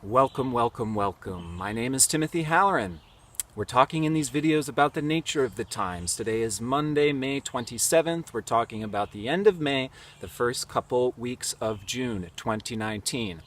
Welcome, welcome, welcome. My name is Timothy Halloran. We're talking in these videos about the nature of the times. Today is Monday, May 27th. We're talking about the end of May, the first couple weeks of June 2019.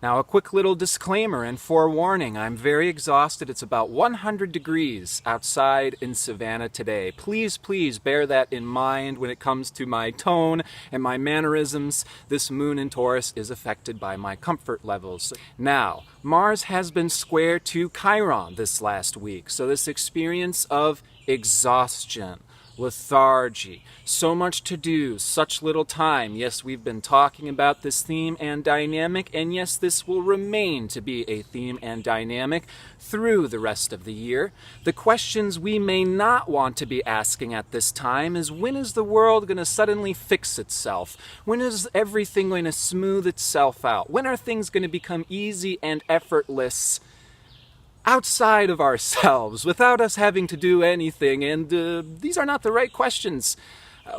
Now, a quick little disclaimer and forewarning. I'm very exhausted. It's about 100 degrees outside in Savannah today. Please, please bear that in mind when it comes to my tone and my mannerisms. This moon in Taurus is affected by my comfort levels. Now, Mars has been square to Chiron this last week. So this experience of exhaustion, lethargy, so much to do, such little time. Yes, we've been talking about this theme and dynamic, and yes, this will remain to be a theme and dynamic through the rest of the year. The questions we may not want to be asking at this time is, when is the world going to suddenly fix itself? When is everything going to smooth itself out? When are things going to become easy and effortless outside of ourselves, without us having to do anything? And these are not the right questions.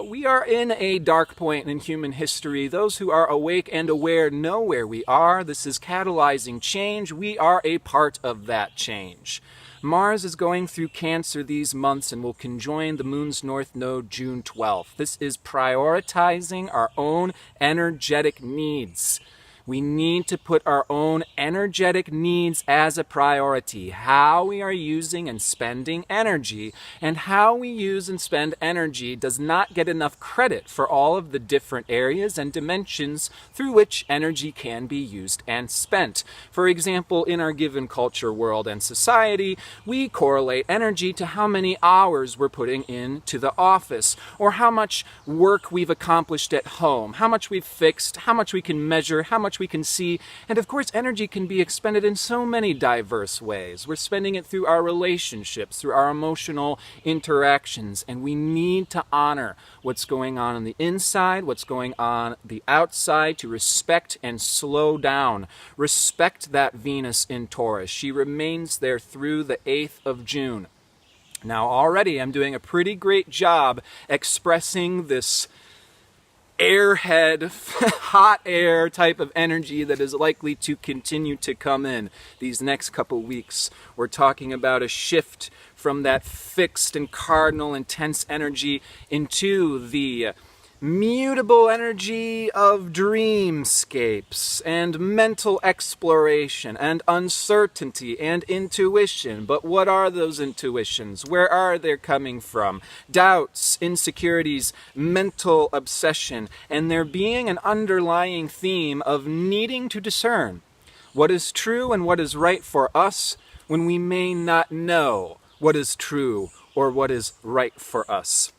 We are in a dark point in human history. Those who are awake and aware know where we are. This is catalyzing change. We are a part of that change. Mars is going through Cancer these months and will conjoin the moon's north node June 12th. This is prioritizing our own energetic needs. We need to put our own energetic needs as a priority. How we are using and spending energy, and how we use and spend energy does not get enough credit for all of the different areas and dimensions through which energy can be used and spent. For example, in our given culture, world, and society, we correlate energy to how many hours we're putting into the office, or how much work we've accomplished at home, how much we've fixed, how much we can measure, how much we can see. And of course, energy can be expended in so many diverse ways. We're spending it through our relationships, through our emotional interactions, and we need to honor what's going on the inside, what's going on the outside, to respect and slow down. Respect that Venus in Taurus. She remains there through the 8th of June. Now, already I'm doing a pretty great job expressing this airhead, hot air type of energy that is likely to continue to come in these next couple weeks. We're talking about a shift from that fixed and cardinal intense energy into the mutable energy of dreamscapes and mental exploration and uncertainty and intuition. But what are those intuitions? Where are they coming from? Doubts, insecurities, mental obsession, and there being an underlying theme of needing to discern what is true and what is right for us when we may not know what is true or what is right for us.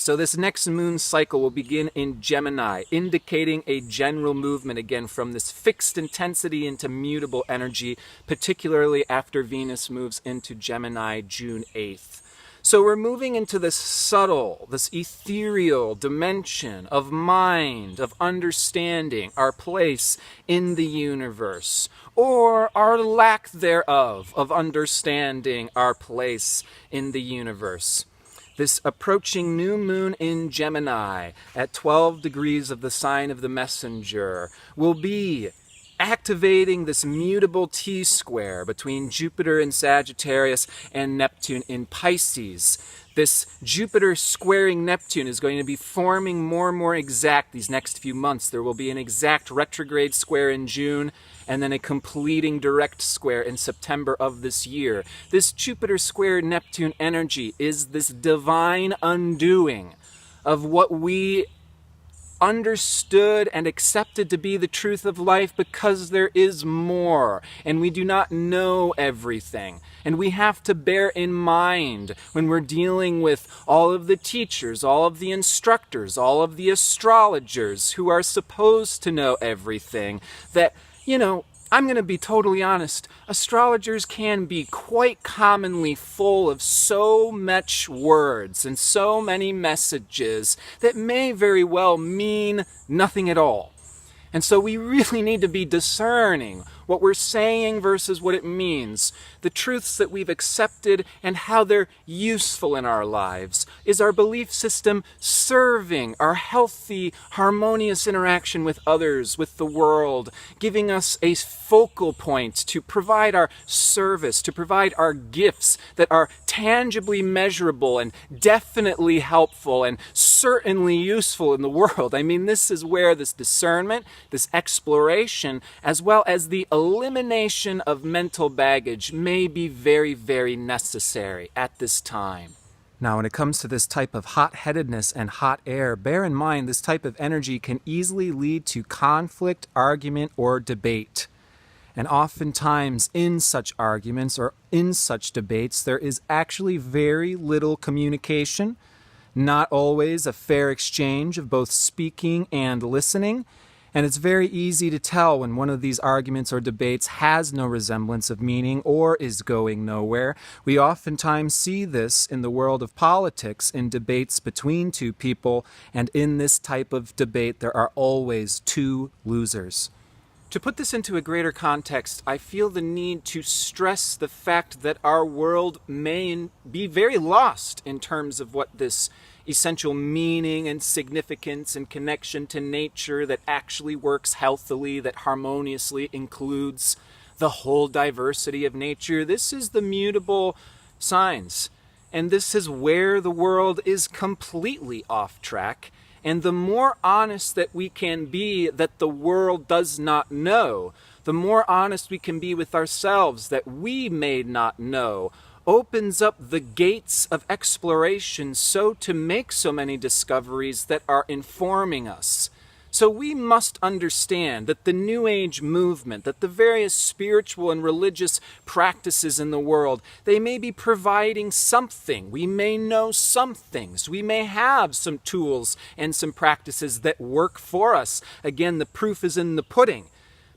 So this next moon cycle will begin in Gemini, indicating a general movement again from this fixed intensity into mutable energy, particularly after Venus moves into Gemini June 8th. So we're moving into this subtle, this ethereal dimension of mind, of understanding our place in the universe, or our lack thereof of understanding our place in the universe. This approaching new moon in Gemini at 12 degrees of the sign of the messenger will be activating this mutable T-square between Jupiter in Sagittarius and Neptune in Pisces. This Jupiter squaring Neptune is going to be forming more and more exact these next few months. There will be an exact retrograde square in June, and then a completing direct square in September of this year. This Jupiter square Neptune energy is this divine undoing of what we understood and accepted to be the truth of life, because there is more, and we do not know everything. And we have to bear in mind when we're dealing with all of the teachers, all of the instructors, all of the astrologers who are supposed to know everything, that, I'm going to be totally honest, astrologers can be quite commonly full of so much words and so many messages that may very well mean nothing at all. And so we really need to be discerning what we're saying versus what it means, the truths that we've accepted and how they're useful in our lives. Is our belief system serving our healthy, harmonious interaction with others, with the world, giving us a focal point to provide our service, to provide our gifts that are tangibly measurable and definitely helpful and certainly useful in the world? I mean, this is where this discernment, this exploration, as well as the elimination of mental baggage may be very, very necessary at this time. Now, when it comes to this type of hot-headedness and hot air, bear in mind this type of energy can easily lead to conflict, argument, or debate. And oftentimes in such arguments or in such debates, there is actually very little communication, not always a fair exchange of both speaking and listening. And it's very easy to tell when one of these arguments or debates has no resemblance of meaning or is going nowhere. We oftentimes see this in the world of politics in debates between two people, and in this type of debate there are always two losers. To put this into a greater context, I feel the need to stress the fact that our world may be very lost in terms of what this essential meaning and significance and connection to nature that actually works healthily, that harmoniously includes the whole diversity of nature. This is the mutable signs, and this is where the world is completely off track. And the more honest that we can be that the world does not know, the more honest we can be with ourselves that we may not know, opens up the gates of exploration so to make so many discoveries that are informing us. So we must understand that the New Age movement, that the various spiritual and religious practices in the world, they may be providing something. We may know some things. We may have some tools and some practices that work for us. Again, the proof is in the pudding.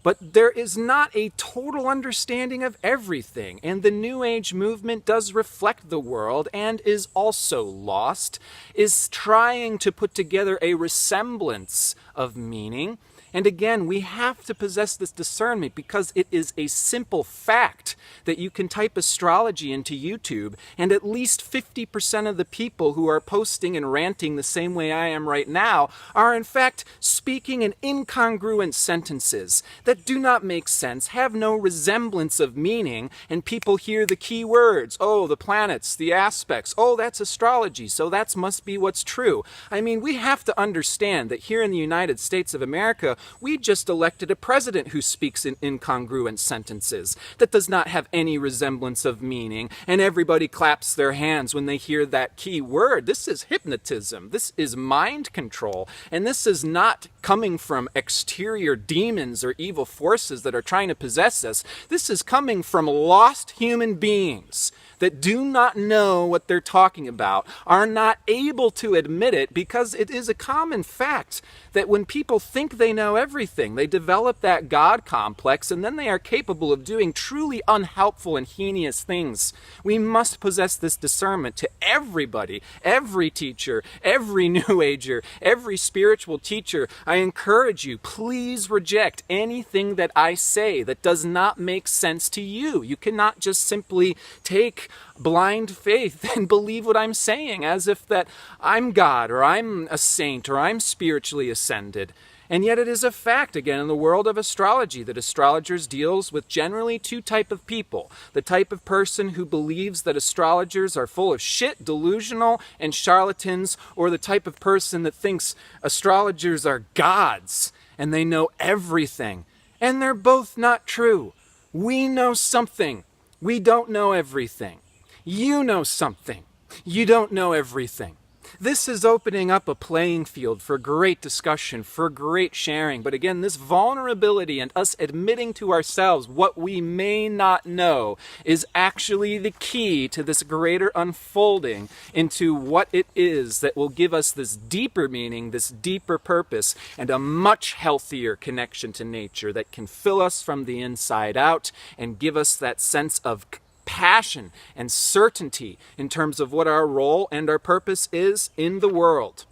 But there is not a total understanding of everything, and the New Age movement does reflect the world and is also lost, is trying to put together a resemblance of meaning. And again, we have to possess this discernment because it is a simple fact that you can type astrology into YouTube and at least 50% of the people who are posting and ranting the same way I am right now are in fact speaking in incongruent sentences that do not make sense, have no resemblance of meaning, and people hear the key words. Oh, the planets, the aspects. Oh, that's astrology, so that must be what's true. I mean, we have to understand that here in the United States of America, we just elected a president who speaks in incongruent sentences that does not have any resemblance of meaning, and everybody claps their hands when they hear that key word. This is hypnotism. This is mind control, and this is not coming from exterior demons or evil forces that are trying to possess us. This is coming from lost human beings that do not know what they're talking about, are not able to admit it, because it is a common fact that when people think they know everything, they develop that God complex, and then they are capable of doing truly unhelpful and heinous things. We must possess this discernment to everybody, every teacher, every New Ager, every spiritual teacher. I encourage you, please reject anything that I say that does not make sense to you. You cannot just simply take blind faith and believe what I'm saying as if that I'm God or I'm a saint or I'm spiritually ascended. And yet it is a fact, again, in the world of astrology, that astrologers deals with generally two types of people. The type of person who believes that astrologers are full of shit, delusional, and charlatans, or the type of person that thinks astrologers are gods and they know everything. And they're both not true. We know something. We don't know everything. You know something. You don't know everything. This is opening up a playing field for great discussion, for great sharing. But again, this vulnerability and us admitting to ourselves what we may not know is actually the key to this greater unfolding into what it is that will give us this deeper meaning, this deeper purpose, and a much healthier connection to nature that can fill us from the inside out and give us that sense of passion and certainty in terms of what our role and our purpose is in the world.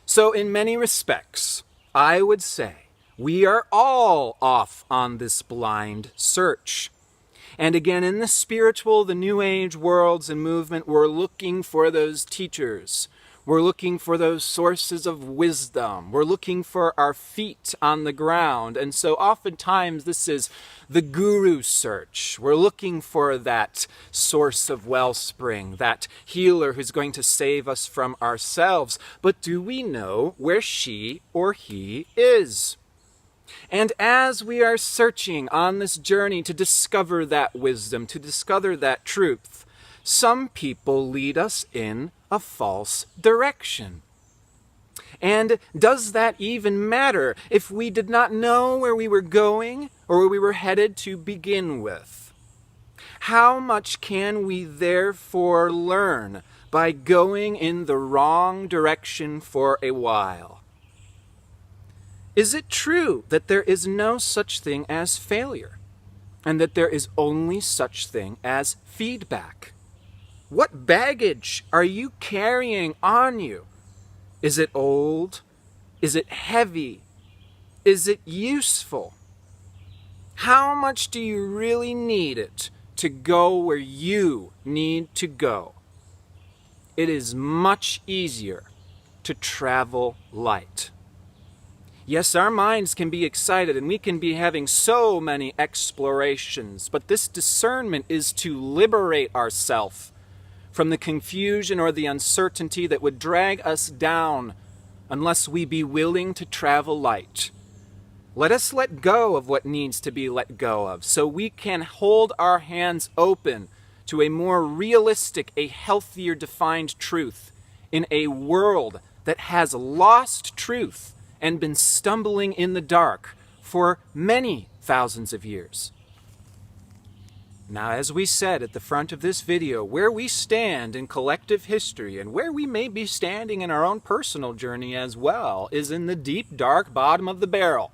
So in many respects, I would say We are all off on this blind search. And again, in the spiritual, the New Age worlds and movement, we're looking for those teachers. We're looking for those sources of wisdom. We're looking for our feet on the ground. And so oftentimes this is the guru search. We're looking for that source of wellspring, that healer who's going to save us from ourselves. But do we know where she or he is? And as we are searching on this journey to discover that wisdom, to discover that truth, some people lead us in a false direction. And does that even matter if we did not know where we were going or where we were headed to begin with? How much can we therefore learn by going in the wrong direction for a while? Is it true that there is no such thing as failure, and that there is only such thing as feedback? What baggage are you carrying on you? Is it old? Is it heavy? Is it useful? How much do you really need it to go where you need to go? It is much easier to travel light. Yes, our minds can be excited and we can be having so many explorations, but this discernment is to liberate ourselves from the confusion or the uncertainty that would drag us down unless we be willing to travel light. Let us let go of what needs to be let go of so we can hold our hands open to a more realistic, a healthier defined truth in a world that has lost truth and been stumbling in the dark for many thousands of years. Now, as we said at the front of this video, where we stand in collective history and where we may be standing in our own personal journey as well is in the deep, dark bottom of the barrel.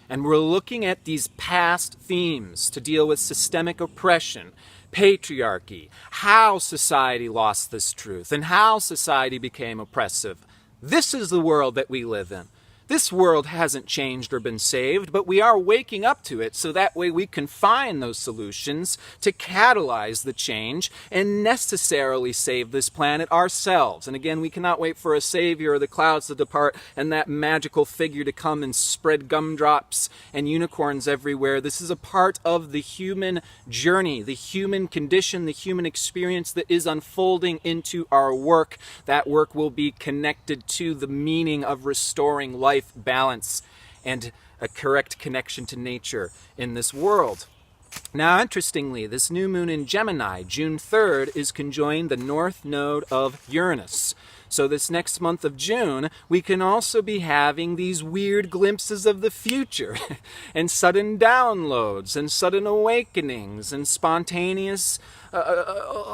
And we're looking at these past themes to deal with systemic oppression, patriarchy, how society lost this truth, and how society became oppressive. This is the world that we live in. This world hasn't changed or been saved, but we are waking up to it so that way we can find those solutions to catalyze the change and necessarily save this planet ourselves. And again, we cannot wait for a savior or the clouds to depart and that magical figure to come and spread gumdrops and unicorns everywhere. This is a part of the human journey, the human condition, the human experience that is unfolding into our work. That work will be connected to the meaning of restoring life balance and a correct connection to nature in this world. Now, interestingly, this new moon in Gemini, June 3rd, is conjoined the north node of Uranus. So this next month of June, we can also be having these weird glimpses of the future and sudden downloads and sudden awakenings and spontaneous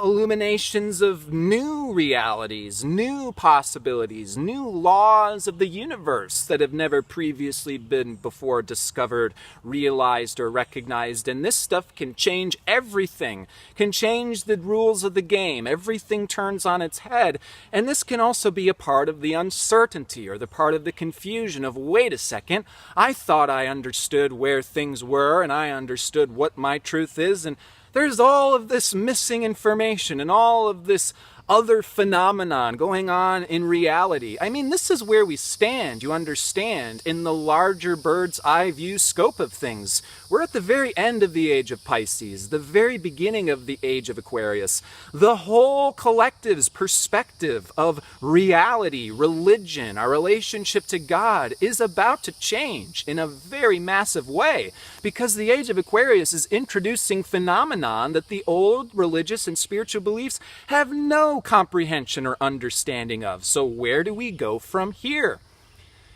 illuminations of new realities, new possibilities, new laws of the universe that have never previously been before discovered, realized, or recognized. And this stuff can change everything, can change the rules of the game. Everything turns on its head. And this can also be a part of the uncertainty or the part of the confusion of, wait a second, I thought I understood where things were and I understood what my truth is, and there's all of this missing information and all of this other phenomenon going on in reality. I mean, this is where we stand, you understand, in the larger bird's eye view scope of things. We're at the very end of the age of Pisces, the very beginning of the age of Aquarius. The whole collective's perspective of reality, religion, our relationship to God is about to change in a very massive way, because the age of Aquarius is introducing phenomenon that the old religious and spiritual beliefs have no comprehension or understanding of. So where do we go from here?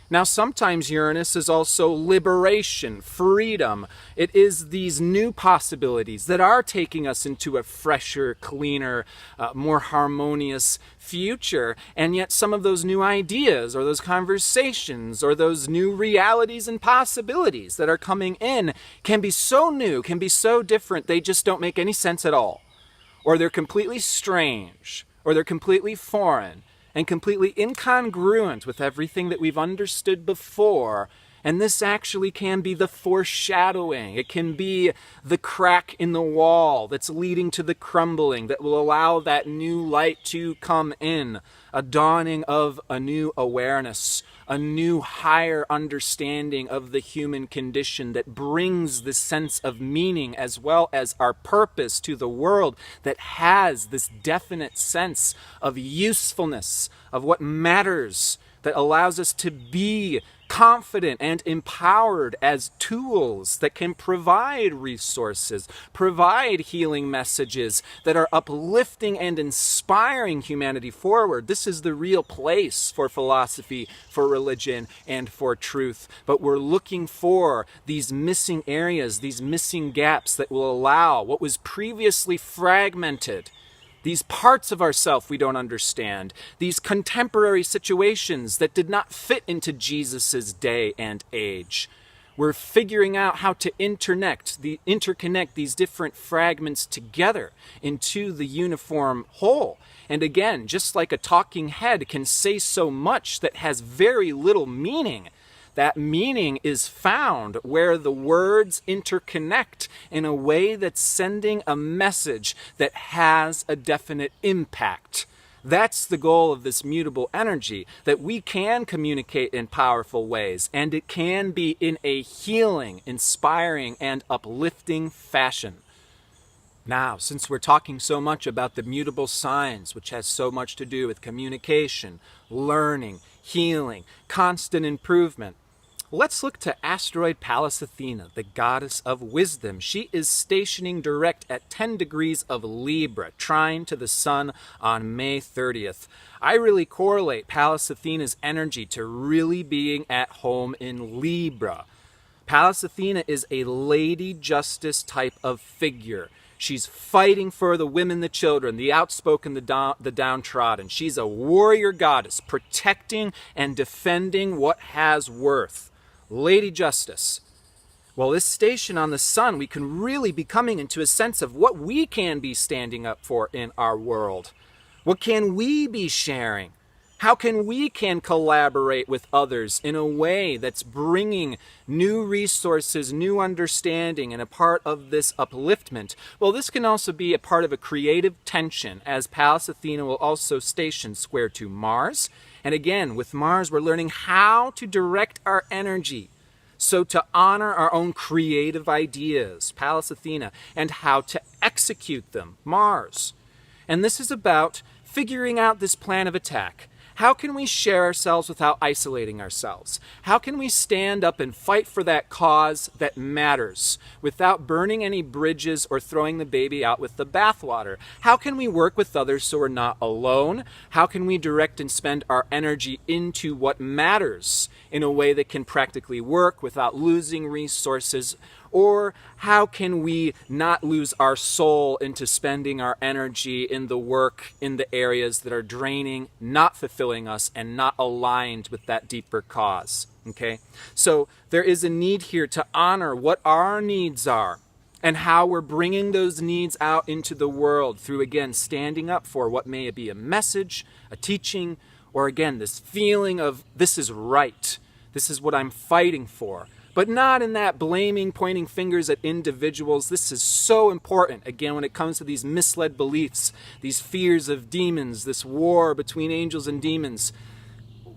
Now, sometimes Uranus is also liberation, freedom. It is these new possibilities that are taking us into a fresher, cleaner, more harmonious future. And yet some of those new ideas or those conversations or those new realities and possibilities that are coming in can be so new, can be so different, they just don't make any sense at all. Or they're completely strange, or they're completely foreign and completely incongruent with everything that we've understood before. And this actually can be the foreshadowing. It can be the crack in the wall that's leading to the crumbling that will allow that new light to come in, a dawning of a new awareness, a new higher understanding of the human condition that brings this sense of meaning as well as our purpose to the world, that has this definite sense of usefulness, of what matters, that allows us to be confident and empowered as tools that can provide resources, provide healing messages that are uplifting and inspiring humanity forward. This is the real place for philosophy, for religion, and for truth. But we're looking for these missing areas, these missing gaps that will allow what was previously fragmented, these parts of ourself we don't understand, these contemporary situations that did not fit into Jesus's day and age. We're figuring out how to interconnect these different fragments together into the uniform whole. And again, just like a talking head can say so much that has very little meaning, that meaning is found where the words interconnect in a way that's sending a message that has a definite impact. That's the goal of this mutable energy, that we can communicate in powerful ways, and it can be in a healing, inspiring, and uplifting fashion. Now, since we're talking so much about the mutable signs, which has so much to do with communication, learning, healing, constant improvement, let's look to asteroid Palisthenia, the goddess of wisdom. She is stationing direct at 10 degrees of Libra, trine to the sun on May 30th. I really correlate Palisthena's energy to really being at home in Libra. Palisthenia is a lady justice type of figure. She's fighting for the women, the children, the outspoken, the downtrodden. She's a warrior goddess, protecting and defending what has worth. Lady Justice. Well, this station on the sun, we can really be coming into a sense of what we can be standing up for in our world. What can we be sharing? How can we collaborate with others in a way that's bringing new resources, new understanding, and a part of this upliftment? Well, this can also be a part of a creative tension, as Palisthenia will also station square to Mars. And again, with Mars, we're learning how to direct our energy. So to honor our own creative ideas, Palisthenia, and how to execute them, Mars. And this is about figuring out this plan of attack. How can we share ourselves without isolating ourselves? How can we stand up and fight for that cause that matters without burning any bridges or throwing the baby out with the bathwater? How can we work with others so we're not alone? How can we direct and spend our energy into what matters in a way that can practically work without losing resources? Or how can we not lose our soul into spending our energy in the work in the areas that are draining, not fulfilling us, and not aligned with that deeper cause? Okay? So there is a need here to honor what our needs are and how we're bringing those needs out into the world through, again, standing up for what may be a message, a teaching, or again, this feeling of this is right. This is what I'm fighting for. But not in that blaming, pointing fingers at individuals. This is so important, again, when it comes to these misled beliefs, these fears of demons, this war between angels and demons.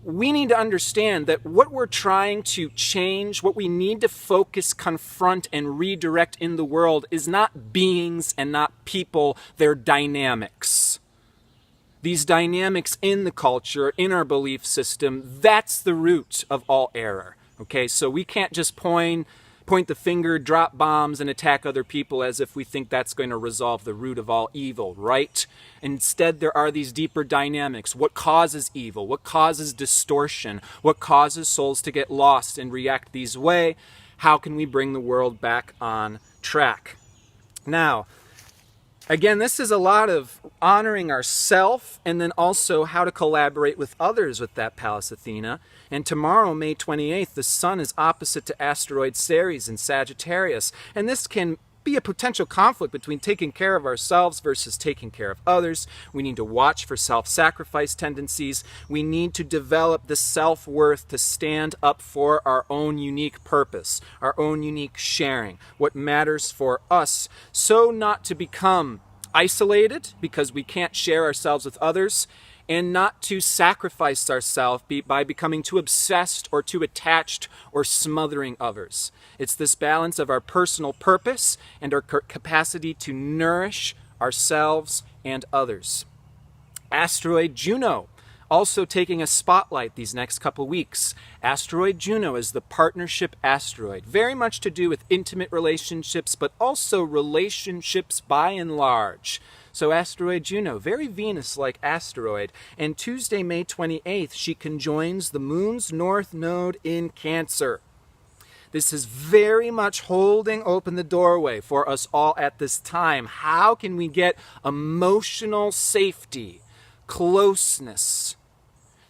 We need to understand that what we're trying to change, what we need to focus, confront, and redirect in the world is not beings and not people, they're dynamics. These dynamics in the culture, in our belief system, that's the root of all error. Okay, so we can't just point the finger, drop bombs, and attack other people as if we think that's going to resolve the root of all evil, right? Instead, there are these deeper dynamics. What causes evil? What causes distortion? What causes souls to get lost and react these way? How can we bring the world back on track? Now, again, this is a lot of honoring ourself and then also how to collaborate with others with that Palisthenia. And tomorrow, May 28th, the sun is opposite to asteroid Ceres in Sagittarius. And this can be a potential conflict between taking care of ourselves versus taking care of others. We need to watch for self-sacrifice tendencies. We need to develop the self-worth to stand up for our own unique purpose, our own unique sharing, what matters for us, so not to become isolated because we can't share ourselves with others, and not to sacrifice ourselves by becoming too obsessed or too attached or smothering others. It's this balance of our personal purpose and our capacity to nourish ourselves and others. Asteroid Juno, also taking a spotlight these next couple weeks. Asteroid Juno is the partnership asteroid, very much to do with intimate relationships, but also relationships by and large. So asteroid Juno, very Venus-like asteroid, and Tuesday, May 28th, she conjoins the moon's north node in Cancer. This is very much holding open the doorway for us all at this time. How can we get emotional safety, closeness,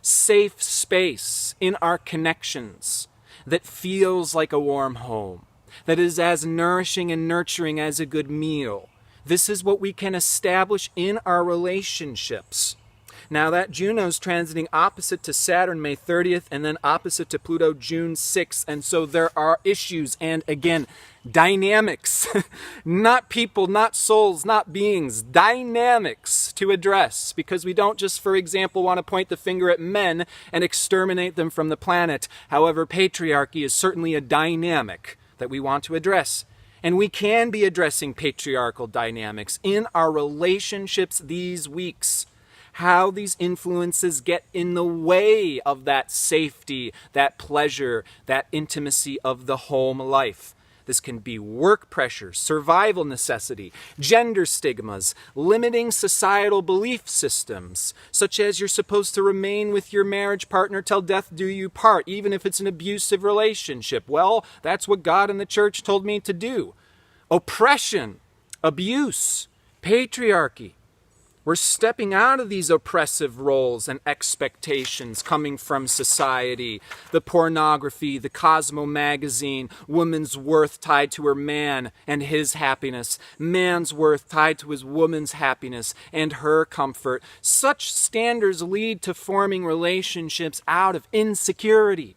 safe space in our connections that feels like a warm home, that is as nourishing and nurturing as a good meal? This is what we can establish in our relationships. Now that Juno's transiting opposite to Saturn May 30th and then opposite to Pluto June 6th. And so there are issues and, again, dynamics, not people, not souls, not beings, dynamics to address, because we don't just, for example, want to point the finger at men and exterminate them from the planet. However, patriarchy is certainly a dynamic that we want to address. And we can be addressing patriarchal dynamics in our relationships these weeks. How these influences get in the way of that safety, that pleasure, that intimacy of the home life. This can be work pressure, survival necessity, gender stigmas, limiting societal belief systems, such as you're supposed to remain with your marriage partner till death do you part, even if it's an abusive relationship. Well, that's what God and the church told me to do. Oppression, abuse, patriarchy. We're stepping out of these oppressive roles and expectations coming from society. The pornography, the Cosmo magazine, woman's worth tied to her man and his happiness, man's worth tied to his woman's happiness and her comfort. Such standards lead to forming relationships out of insecurity.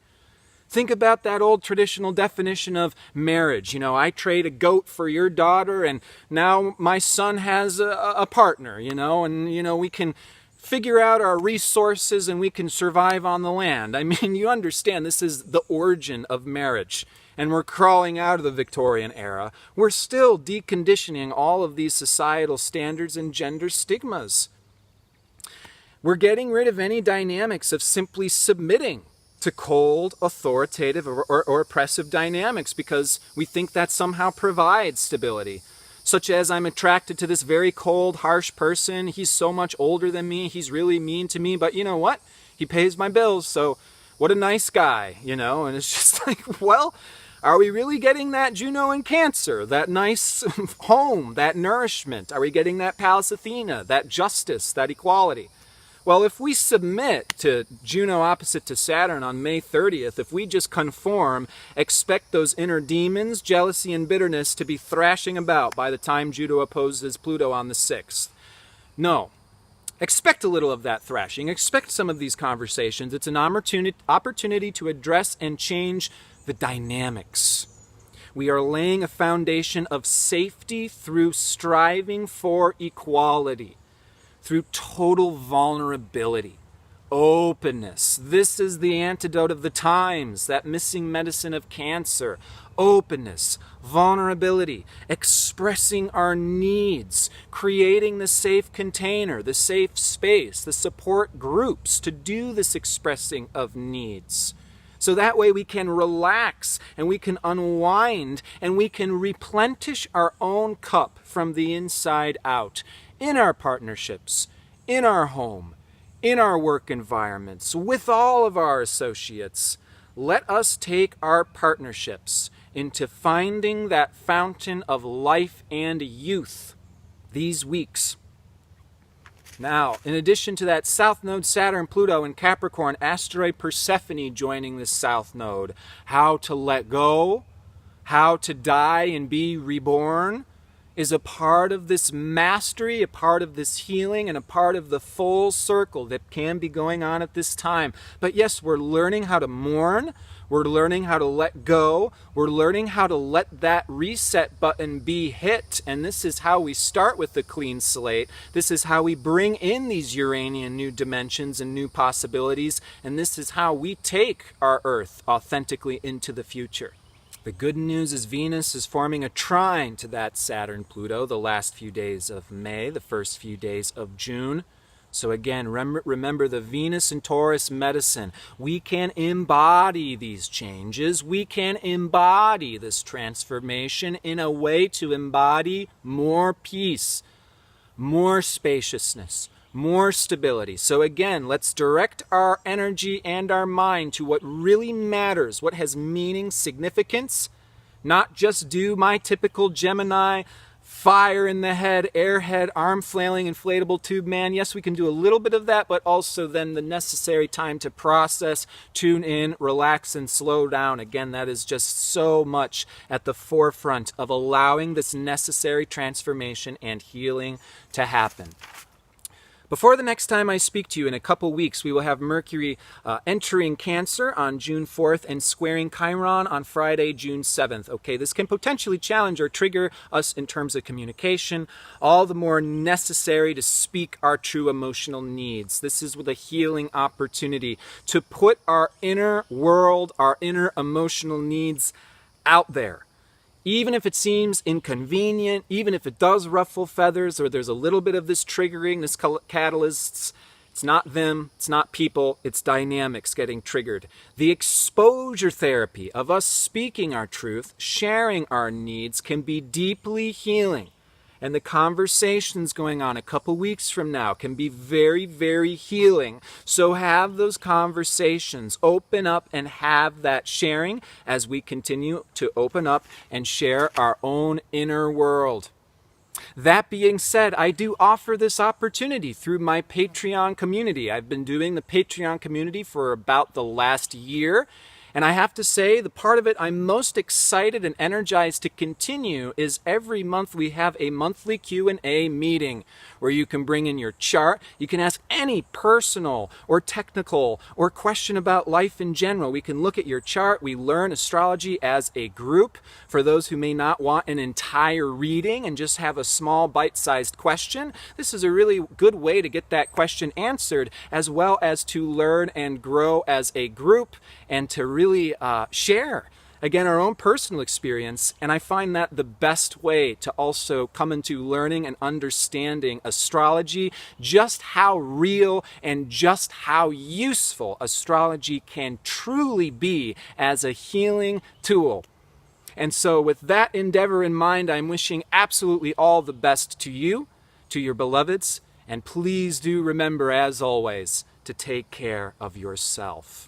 Think about that old traditional definition of marriage. I trade a goat for your daughter, and now my son has a partner, and, we can figure out our resources and we can survive on the land. I mean, you understand this is the origin of marriage, and we're crawling out of the Victorian era. We're still deconditioning all of these societal standards and gender stigmas. We're getting rid of any dynamics of simply submitting to cold, authoritative, or oppressive dynamics because we think that somehow provides stability. Such as, I'm attracted to this very cold, harsh person. He's so much older than me. He's really mean to me. But you know what? He pays my bills. So what a nice guy, And it's just like, well, are we really getting that Juno and Cancer? That nice home, that nourishment? Are we getting that Palisthenia, that justice, that equality? Well, if we submit to Juno opposite to Saturn on May 30th, if we just conform, expect those inner demons, jealousy and bitterness to be thrashing about by the time Juno opposes Pluto on the 6th. No. Expect a little of that thrashing. Expect some of these conversations. It's an opportunity to address and change the dynamics. We are laying a foundation of safety through striving for equality, through total vulnerability, openness. This is the antidote of the times, that missing medicine of Cancer. Openness, vulnerability, expressing our needs, creating the safe container, the safe space, the support groups to do this expressing of needs. So that way we can relax and we can unwind and we can replenish our own cup from the inside out. In our partnerships, in our home, in our work environments, with all of our associates, let us take our partnerships into finding that fountain of life and youth these weeks. Now, in addition to that South Node Saturn, Pluto, and Capricorn, asteroid Persephone joining the South Node. How to let go, how to die and be reborn, is a part of this mastery, a part of this healing, and a part of the full circle that can be going on at this time. But yes, we're learning how to mourn. We're learning how to let go. We're learning how to let that reset button be hit. And this is how we start with the clean slate. This is how we bring in these Uranian new dimensions and new possibilities. And this is how we take our Earth authentically into the future. The good news is Venus is forming a trine to that Saturn-Pluto the last few days of May, the first few days of June. So again, remember the Venus and Taurus medicine. We can embody these changes. We can embody this transformation in a way to embody more peace, more spaciousness, more stability. So again, let's direct our energy and our mind to what really matters, what has meaning, significance, not just do my typical Gemini fire in the head, airhead, arm flailing, inflatable tube man. Yes, we can do a little bit of that, but also then the necessary time to process, tune in, relax, and slow down. Again, that is just so much at the forefront of allowing this necessary transformation and healing to happen. Before the next time I speak to you in a couple weeks, we will have Mercury entering Cancer on June 4th and squaring Chiron on Friday, June 7th. Okay, this can potentially challenge or trigger us in terms of communication, all the more necessary to speak our true emotional needs. This is with a healing opportunity to put our inner world, our inner emotional needs out there. Even if it seems inconvenient, even if it does ruffle feathers, or there's a little bit of this triggering, this catalysts, it's not them, it's not people, it's dynamics getting triggered. The exposure therapy of us speaking our truth, sharing our needs, can be deeply healing. And the conversations going on a couple weeks from now can be very, very healing. So have those conversations, open up and have that sharing as we continue to open up and share our own inner world. That being said, I do offer this opportunity through my Patreon community. I've been doing the Patreon community for about the last year. And I have to say, the part of it I'm most excited and energized to continue is every month we have a monthly Q&A meeting where you can bring in your chart. You can ask any personal or technical or question about life in general. We can look at your chart. We learn astrology as a group. For those who may not want an entire reading and just have a small bite-sized question, this is a really good way to get that question answered, as well as to learn and grow as a group and to really share, again, our own personal experience. And I find that the best way to also come into learning and understanding astrology, just how real and just how useful astrology can truly be as a healing tool. And so with that endeavor in mind, I'm wishing absolutely all the best to you, to your beloveds, and please do remember, as always, to take care of yourself.